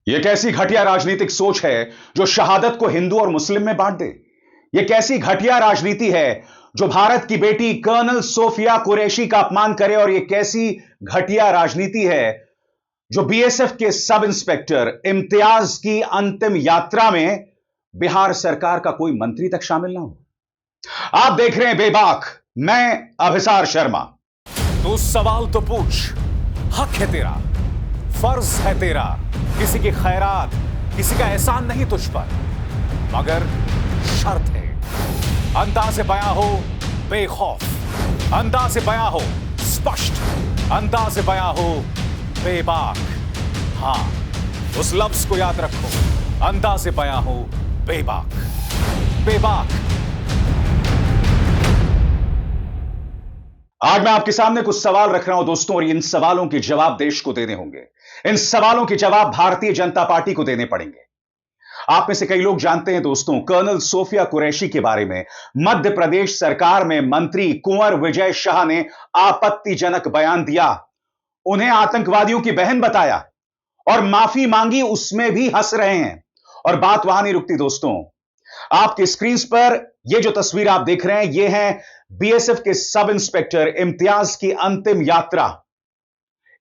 यह कैसी घटिया राजनीतिक सोच है जो शहादत को हिंदू और मुस्लिम में बांट दे। यह कैसी घटिया राजनीति है जो भारत की बेटी कर्नल सोफिया कुरैशी का अपमान करे, और यह कैसी घटिया राजनीति है जो बीएसएफ के सब इंस्पेक्टर इम्तियाज की अंतिम यात्रा में बिहार सरकार का कोई मंत्री तक शामिल ना हो। आप देख रहे हैं बेबाक, मैं अभिसार शर्मा। तू सवाल तो पूछ, हक है तेरा, फर्ज है तेरा, किसी की खैरात, किसी का एहसान नहीं तुझ पर, मगर शर्त है अंदाज़े बयां हो बेखौफ, अंदाज़े बयां हो स्पष्ट, अंदाज़े बयां हो बेबाक। हां, उस लफ्ज को याद रखो, अंदाज़े बयां हो बेबाक। बेबाक। आज मैं आपके सामने कुछ सवाल रख रहा हूं दोस्तों, और इन सवालों के जवाब देश को देने होंगे। इन सवालों के जवाब भारतीय जनता पार्टी को देने पड़ेंगे। आप में से कई लोग जानते हैं दोस्तों, कर्नल सोफिया कुरैशी के बारे में मध्य प्रदेश सरकार में मंत्री कुंवर विजय शाह ने आपत्तिजनक बयान दिया, उन्हें आतंकवादियों की बहन बताया और माफी मांगी। उसमें भी हंस रहे हैं। और बात वहां नहीं रुकती दोस्तों। आपकी स्क्रीन पर यह जो तस्वीर आप देख रहे हैं, यह है बीएसएफ के सब इंस्पेक्टर इम्तियाज की अंतिम यात्रा।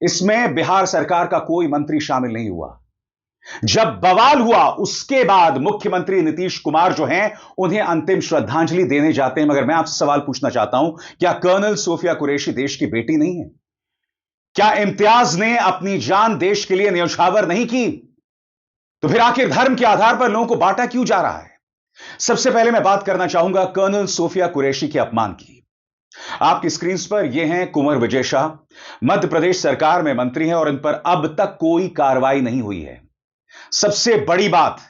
इसमें बिहार सरकार का कोई मंत्री शामिल नहीं हुआ। जब बवाल हुआ उसके बाद मुख्यमंत्री नीतीश कुमार जो हैं, उन्हें अंतिम श्रद्धांजलि देने जाते हैं। मगर मैं आपसे सवाल पूछना चाहता हूं, क्या कर्नल सोफिया कुरैशी देश की बेटी नहीं है? क्या इम्तियाज ने अपनी जान देश के लिए न्यौछावर नहीं की? तो फिर आखिर धर्म के आधार पर लोगों को बांटा क्यों जा रहा है? सबसे पहले मैं बात करना चाहूंगा कर्नल सोफिया कुरैशी के अपमान की। आपकी स्क्रीन पर यह हैं कुंवर विजय शाह, मध्य प्रदेश सरकार में मंत्री हैं और इन पर अब तक कोई कार्रवाई नहीं हुई है। सबसे बड़ी बात,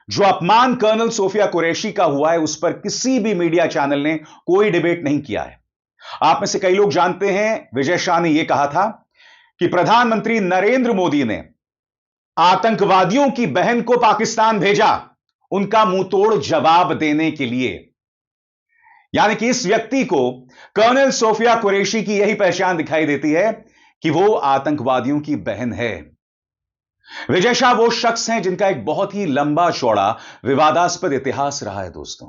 जो अपमान कर्नल सोफिया कुरैशी का हुआ है, उस पर किसी भी मीडिया चैनल ने कोई डिबेट नहीं किया है। आप में से कई लोग जानते हैं, विजय शाह ने यह कहा था कि प्रधानमंत्री नरेंद्र मोदी ने आतंकवादियों की बहन को पाकिस्तान भेजा उनका मुंहतोड़ जवाब देने के लिए। यानी कि इस व्यक्ति को, कर्नल सोफिया कुरैशी की यही पहचान दिखाई देती है कि वो आतंकवादियों की बहन है। विजय शाह वो शख्स हैं जिनका एक बहुत ही लंबा चौड़ा विवादास्पद इतिहास रहा है दोस्तों।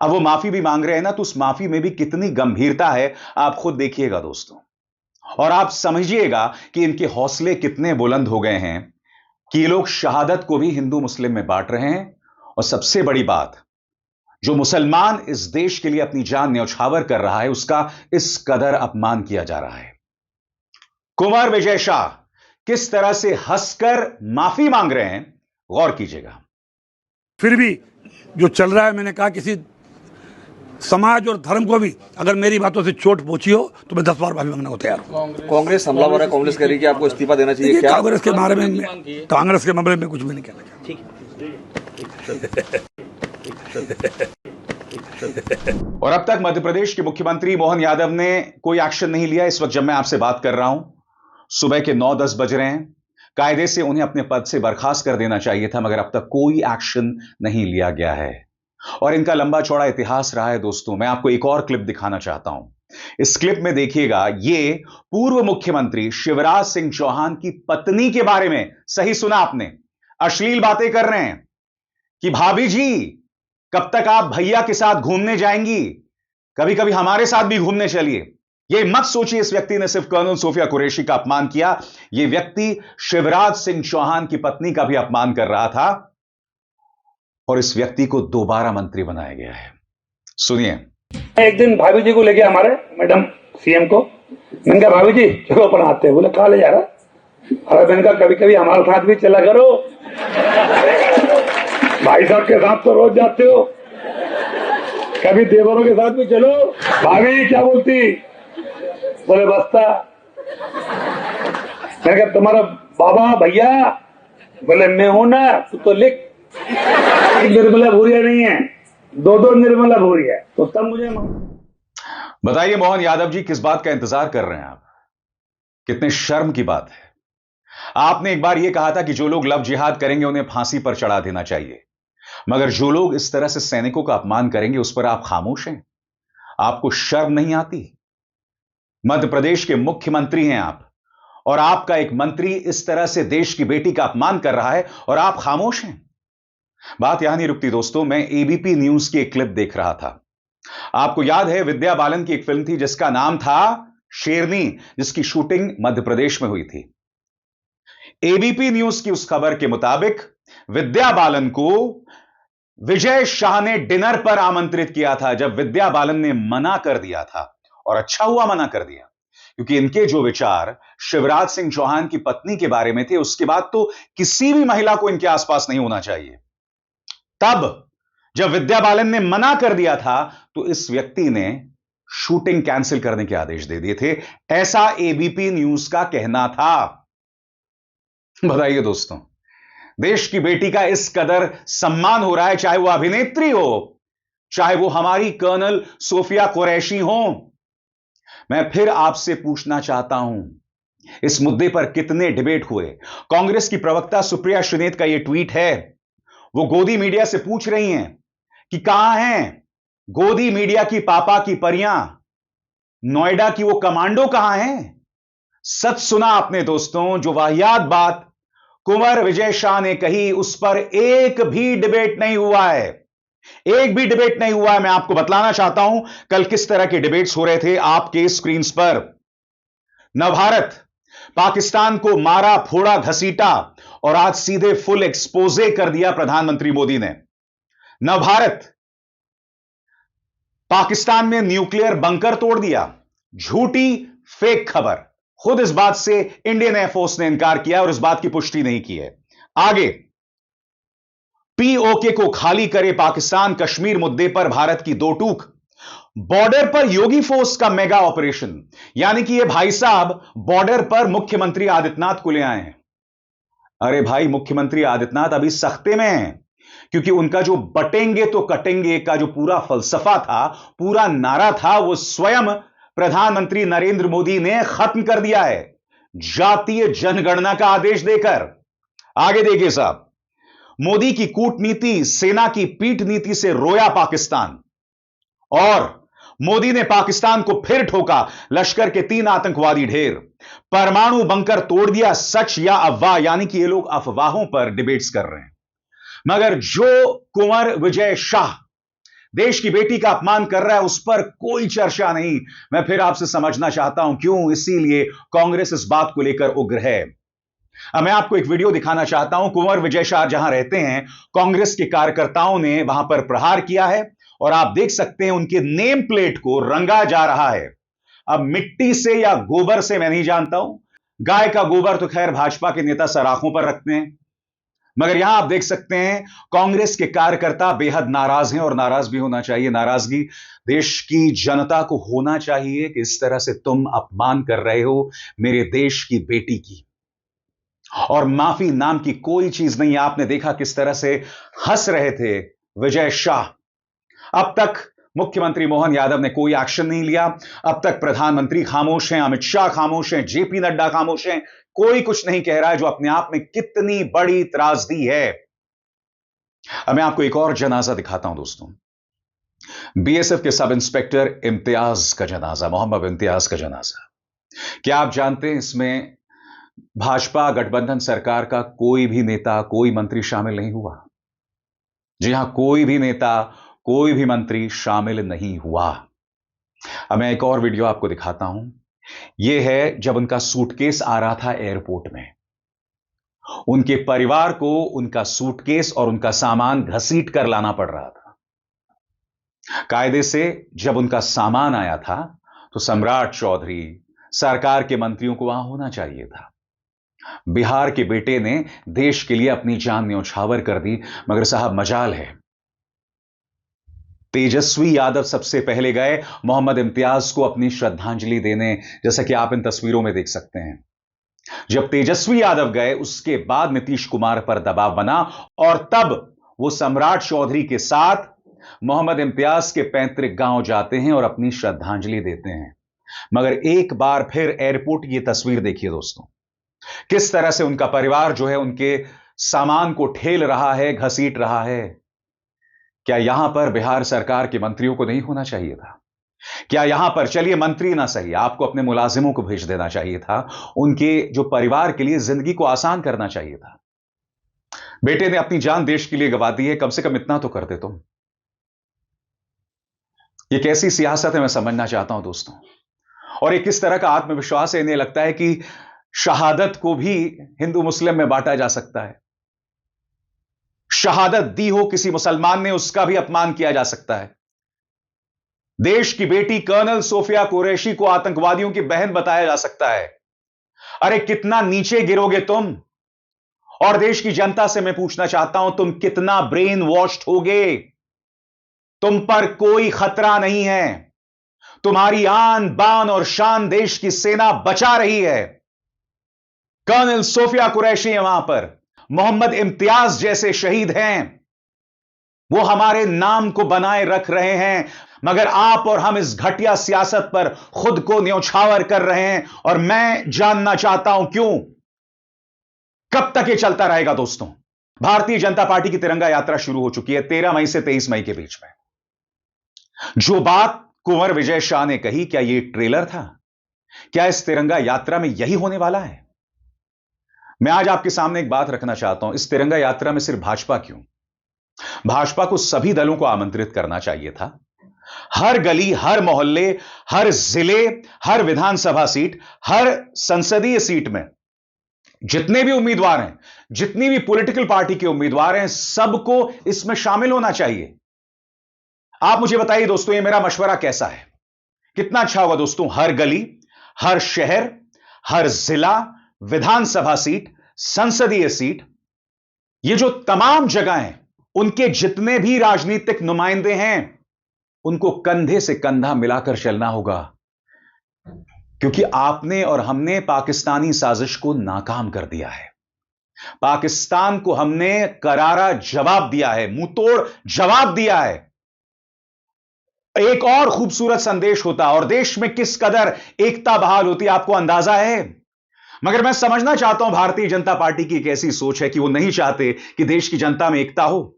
अब वो माफी भी मांग रहे हैं ना, तो उस माफी में भी कितनी गंभीरता है आप खुद देखिएगा दोस्तों, और आप समझिएगा कि इनके हौसले कितने बुलंद हो गए हैं कि ये लोग शहादत को भी हिंदू मुस्लिम में बांट रहे हैं। और सबसे बड़ी बात, जो मुसलमान इस देश के लिए अपनी जान न्यौछावर कर रहा है, उसका इस कदर अपमान किया जा रहा है। कुंवर विजय शाह किस तरह से हंसकर माफी मांग रहे हैं, गौर कीजिएगा। फिर भी जो चल रहा है, मैंने कहा किसी समाज और धर्म को भी अगर मेरी बातों से चोट पहुंची हो तो मैं 10 बार माफी मांगने को तैयार हूं। कांग्रेस हमलावर है, कांग्रेस कह रही है कि आपको इस्तीफा देना चाहिए। क्या कांग्रेस के बारे में, कांग्रेस के मामले में कुछ भी नहीं कहना चाहता। और अब तक मध्य प्रदेश के मुख्यमंत्री मोहन यादव ने कोई एक्शन नहीं लिया। इस वक्त जब मैं आपसे बात कर रहा हूं, सुबह के 9-10 बज रहे हैं। कायदे से उन्हें अपने पद से बर्खास्त कर देना चाहिए था, मगर अब तक कोई एक्शन नहीं लिया गया है। और इनका लंबा चौड़ा इतिहास रहा है दोस्तों। मैं आपको एक और क्लिप दिखाना चाहता हूं। इस क्लिप में देखिएगा, ये पूर्व मुख्यमंत्री शिवराज सिंह चौहान की पत्नी के बारे में, सही सुना आपने, अश्लील बातें कर रहे हैं कि भाभी जी कब तक आप भैया के साथ घूमने जाएंगी, कभी कभी हमारे साथ भी घूमने चलिए। यह मत सोचिए इस व्यक्ति ने सिर्फ कर्नल सोफिया कुरैशी का अपमान किया, यह व्यक्ति शिवराज सिंह चौहान की पत्नी का भी अपमान कर रहा था, और इस व्यक्ति को दोबारा मंत्री बनाया गया है। सुनिए। एक दिन भाभी जी को लेके हमारे मैडम सीएम को, मैंने कहा भाभी जी चलो अपन आते हैं। बोले कहा ले जा रहा? अरे मैंने कहा कभी कभी हमारे साथ भी चला करो, भाई साहब के साथ तो रोज जाते हो, कभी देवरों के साथ भी चलो। भाभी क्या बोलती? बोले बस्ता। मैंने कहा तुम्हारा बाबा भैया? बोले मैं हूं ना, तू तो लिख। निर्मला भूरिया नहीं है, 2 निर्मला भूरिया। तो तब मुझे बताइए मोहन यादव जी, किस बात का इंतजार कर रहे हैं आप? कितने शर्म की बात है। आपने एक बार यह कहा था कि जो लोग लव जिहाद करेंगे उन्हें फांसी पर चढ़ा देना चाहिए, मगर जो लोग इस तरह से सैनिकों का अपमान करेंगे उस पर आप खामोश हैं। आपको शर्म नहीं आती? मध्य प्रदेश के मुख्यमंत्री हैं आप, और आपका एक मंत्री इस तरह से देश की बेटी का अपमान कर रहा है और आप खामोश हैं। बात यहां नहीं रुकती दोस्तों, मैं एबीपी न्यूज की एक क्लिप देख रहा था। आपको याद है विद्या बालन की एक फिल्म थी जिसका नाम था शेरनी, जिसकी शूटिंग मध्य प्रदेश में हुई थी। एबीपी न्यूज की उस खबर के मुताबिक विद्या बालन को विजय शाह ने डिनर पर आमंत्रित किया था। जब विद्या बालन ने मना कर दिया था, और अच्छा हुआ मना कर दिया, क्योंकि इनके जो विचार शिवराज सिंह चौहान की पत्नी के बारे में थे, उसके बाद तो किसी भी महिला को इनके आसपास नहीं होना चाहिए। तब जब विद्या बालन ने मना कर दिया था तो इस व्यक्ति ने शूटिंग कैंसिल करने के आदेश दे दिए थे, ऐसा एबीपी न्यूज का कहना था। बताइए दोस्तों, देश की बेटी का इस कदर सम्मान हो रहा है, चाहे वो अभिनेत्री हो, चाहे वो हमारी कर्नल सोफिया कुरैशी हो। मैं फिर आपसे पूछना चाहता हूं, इस मुद्दे पर कितने डिबेट हुए? कांग्रेस की प्रवक्ता सुप्रिया श्रीनेत का यह ट्वीट है, वो गोदी मीडिया से पूछ रही हैं कि कहां हैं गोदी मीडिया की पापा की परियां, नोएडा की वो कमांडो कहां हैं? सच सुना आपने दोस्तों, जो वाहियात बात कुंवर विजय शाह ने कही उस पर एक भी डिबेट नहीं हुआ है, एक भी डिबेट नहीं हुआ है। मैं आपको बतलाना चाहता हूं कल किस तरह के डिबेट्स हो रहे थे आपके स्क्रीन पर। नवभारत, पाकिस्तान को मारा, फोड़ा, घसीटा और आज सीधे फुल एक्सपोजे कर दिया प्रधानमंत्री मोदी ने। नवभारत, पाकिस्तान में न्यूक्लियर बंकर तोड़ दिया, झूठी फेक खबर। खुद इस बात से इंडियन एयरफोर्स ने इनकार किया और इस बात की पुष्टि नहीं की है। आगे, पीओके को खाली करे पाकिस्तान, कश्मीर मुद्दे पर भारत की दो टूक। बॉर्डर पर योगी फोर्स का मेगा ऑपरेशन, यानी कि ये भाई साहब बॉर्डर पर मुख्यमंत्री आदित्यनाथ को ले आए हैं। अरे भाई, मुख्यमंत्री आदित्यनाथ अभी सख्ते में हैं, क्योंकि उनका जो बटेंगे तो कटेंगे का जो पूरा फलसफा था, पूरा नारा था, वो स्वयं प्रधानमंत्री नरेंद्र मोदी ने खत्म कर दिया है, जातीय जनगणना का आदेश देकर। आगे देखिए साहब, मोदी की कूटनीति, सेना की पीठ नीति से रोया पाकिस्तान, और मोदी ने पाकिस्तान को फिर ठोका, लश्कर के 3 आतंकवादी ढेर, परमाणु बंकर तोड़ दिया। सच या अफवाह, यानी कि ये लोग अफवाहों पर डिबेट्स कर रहे हैं। मगर जो कुंवर विजय शाह देश की बेटी का अपमान कर रहा है, उस पर कोई चर्चा नहीं। मैं फिर आपसे समझना चाहता हूं क्यों, इसीलिए कांग्रेस इस बात को लेकर उग्र है। अब मैं आपको एक वीडियो दिखाना चाहता हूं। कुंवर विजय शाह जहां रहते हैं, कांग्रेस के कार्यकर्ताओं ने वहां पर प्रहार किया है और आप देख सकते हैं उनके नेम प्लेट को रंगा जा रहा है। अब मिट्टी से या गोबर से मैं नहीं जानता हूं, गाय का गोबर तो खैर भाजपा के नेता सराखों पर रखते हैं, मगर यहां आप देख सकते हैं कांग्रेस के कार्यकर्ता बेहद नाराज हैं, और नाराज भी होना चाहिए। नाराजगी देश की जनता को होना चाहिए कि इस तरह से तुम अपमान कर रहे हो मेरे देश की बेटी की, और माफी नाम की कोई चीज नहीं। आपने देखा किस तरह से हंस रहे थे विजय शाह। अब तक मुख्यमंत्री मोहन यादव ने कोई एक्शन नहीं लिया, अब तक प्रधानमंत्री खामोश हैं, अमित शाह खामोश हैं, जेपी नड्डा खामोश हैं, कोई कुछ नहीं कह रहा है, जो अपने आप में कितनी बड़ी त्रासदी है। अब मैं आपको एक और जनाजा दिखाता हूं दोस्तों, बीएसएफ के सब इंस्पेक्टर इम्तियाज का जनाजा, मोहम्मद इम्तियाज का जनाजा। क्या आप जानते हैं इसमें भाजपा गठबंधन सरकार का कोई भी नेता, कोई मंत्री शामिल नहीं हुआ? जी हां, कोई भी नेता, कोई भी मंत्री शामिल नहीं हुआ। अब मैं एक और वीडियो आपको दिखाता हूं। यह है जब उनका सूटकेस आ रहा था एयरपोर्ट में, उनके परिवार को उनका सूटकेस और उनका सामान घसीट कर लाना पड़ रहा था। कायदे से जब उनका सामान आया था तो सम्राट चौधरी, सरकार के मंत्रियों को वहां होना चाहिए था। बिहार के बेटे ने देश के लिए अपनी जान न्यौछावर कर दी, मगर साहब मजाल है, तेजस्वी यादव सबसे पहले गए मोहम्मद इम्तियाज को अपनी श्रद्धांजलि देने, जैसा कि आप इन तस्वीरों में देख सकते हैं। जब तेजस्वी यादव गए, उसके बाद नीतीश कुमार पर दबाव बना और तब वो सम्राट चौधरी के साथ मोहम्मद इम्तियाज के पैतृक गांव जाते हैं और अपनी श्रद्धांजलि देते हैं। मगर एक बार फिर एयरपोर्ट की तस्वीर देखिए दोस्तों, किस तरह से उनका परिवार जो है उनके सामान को ठेल रहा है, घसीट रहा है। क्या यहां पर बिहार सरकार के मंत्रियों को नहीं होना चाहिए था? क्या यहां पर, चलिए मंत्री ना सही, आपको अपने मुलाजिमों को भेज देना चाहिए था, उनके जो परिवार के लिए जिंदगी को आसान करना चाहिए था। बेटे ने अपनी जान देश के लिए गंवा दी है, कम से कम इतना तो कर दे तुम। ये कैसी सियासत है मैं समझना चाहता हूं दोस्तों। और एक किस तरह का आत्मविश्वास है, इन्हें लगता है कि शहादत को भी हिंदू मुस्लिम में बांटा जा सकता है। शहादत दी हो किसी मुसलमान ने, उसका भी अपमान किया जा सकता है। देश की बेटी कर्नल सोफिया कुरैशी को आतंकवादियों की बहन बताया जा सकता है। अरे कितना नीचे गिरोगे तुम। और देश की जनता से मैं पूछना चाहता हूं, तुम कितना ब्रेन वॉश्ड होगे। तुम पर कोई खतरा नहीं है। तुम्हारी आन बान और शान देश की सेना बचा रही है। कर्नल सोफिया कुरैशी है वहां पर, मोहम्मद इम्तियाज जैसे शहीद हैं, वो हमारे नाम को बनाए रख रहे हैं। मगर आप और हम इस घटिया सियासत पर खुद को न्यौछावर कर रहे हैं। और मैं जानना चाहता हूं क्यों, कब तक ये चलता रहेगा दोस्तों। भारतीय जनता पार्टी की तिरंगा यात्रा शुरू हो चुकी है 13 मई से 23 मई के बीच में। जो बात कुंवर विजय शाह ने कही, क्या यह ट्रेलर था? क्या इस तिरंगा यात्रा में यही होने वाला है? मैं आज आपके सामने एक बात रखना चाहता हूं, इस तिरंगा यात्रा में सिर्फ भाजपा क्यों, भाजपा को सभी दलों को आमंत्रित करना चाहिए था। हर गली, हर मोहल्ले, हर जिले, हर विधानसभा सीट, हर संसदीय सीट में जितने भी उम्मीदवार हैं, जितनी भी पॉलिटिकल पार्टी के उम्मीदवार हैं, सबको इसमें शामिल होना चाहिए। आप मुझे बताइए दोस्तों, ये मेरा मशवरा कैसा है? कितना अच्छा होगा दोस्तों। हर गली, हर शहर, हर जिला, विधानसभा सीट, संसदीय सीट, ये जो तमाम जगह हैं, उनके जितने भी राजनीतिक नुमाइंदे हैं, उनको कंधे से कंधा मिलाकर चलना होगा। क्योंकि आपने और हमने पाकिस्तानी साजिश को नाकाम कर दिया है। पाकिस्तान को हमने करारा जवाब दिया है, मुंहतोड़ जवाब दिया है। एक और खूबसूरत संदेश होता और देश में किस कदर एकता बहाल होती, आपको अंदाजा है। मगर मैं समझना चाहता हूं भारतीय जनता पार्टी की एक ऐसी सोच है कि वो नहीं चाहते कि देश की जनता में एकता हो।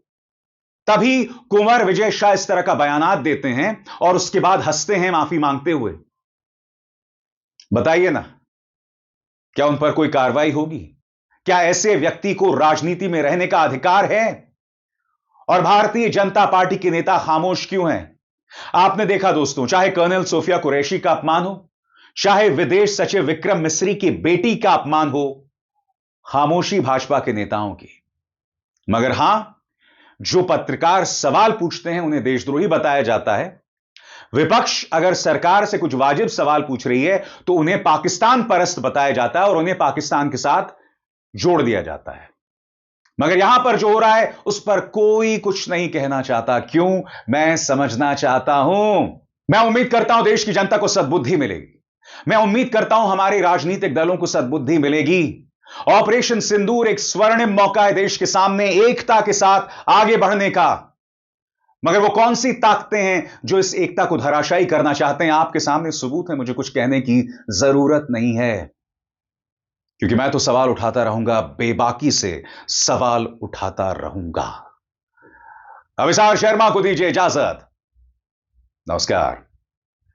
तभी कुंवर विजय शाह इस तरह का बयानात देते हैं और उसके बाद हंसते हैं माफी मांगते हुए। बताइए ना, क्या उन पर कोई कार्रवाई होगी? क्या ऐसे व्यक्ति को राजनीति में रहने का अधिकार है? और भारतीय जनता पार्टी के नेता खामोश क्यों हैं? आपने देखा दोस्तों, चाहे कर्नल सोफिया कुरैशी का अपमान हो, चाहे विदेश सचिव विक्रम मिस्री की बेटी का अपमान हो, खामोशी भाजपा के नेताओं की। मगर हां, जो पत्रकार सवाल पूछते हैं उन्हें देशद्रोही बताया जाता है। विपक्ष अगर सरकार से कुछ वाजिब सवाल पूछ रही है तो उन्हें पाकिस्तान परस्त बताया जाता है और उन्हें पाकिस्तान के साथ जोड़ दिया जाता है। मगर यहां पर जो हो रहा है उस पर कोई कुछ नहीं कहना चाहता। क्यों? मैं समझना चाहता हूं। मैं उम्मीद करता हूं देश की जनता को सद्बुद्धि मिलेगी। मैं उम्मीद करता हूं हमारे राजनीतिक दलों को सद्बुद्धि मिलेगी। ऑपरेशन सिंदूर एक स्वर्णिम मौका है देश के सामने एकता के साथ आगे बढ़ने का। मगर वो कौन सी ताकतें हैं जो इस एकता को धराशायी करना चाहते हैं? आपके सामने सबूत है, मुझे कुछ कहने की जरूरत नहीं है। क्योंकि मैं तो सवाल उठाता रहूंगा, बेबाकी से सवाल उठाता रहूंगा। अभिसार शर्मा को दीजिए इजाजत। नमस्कार।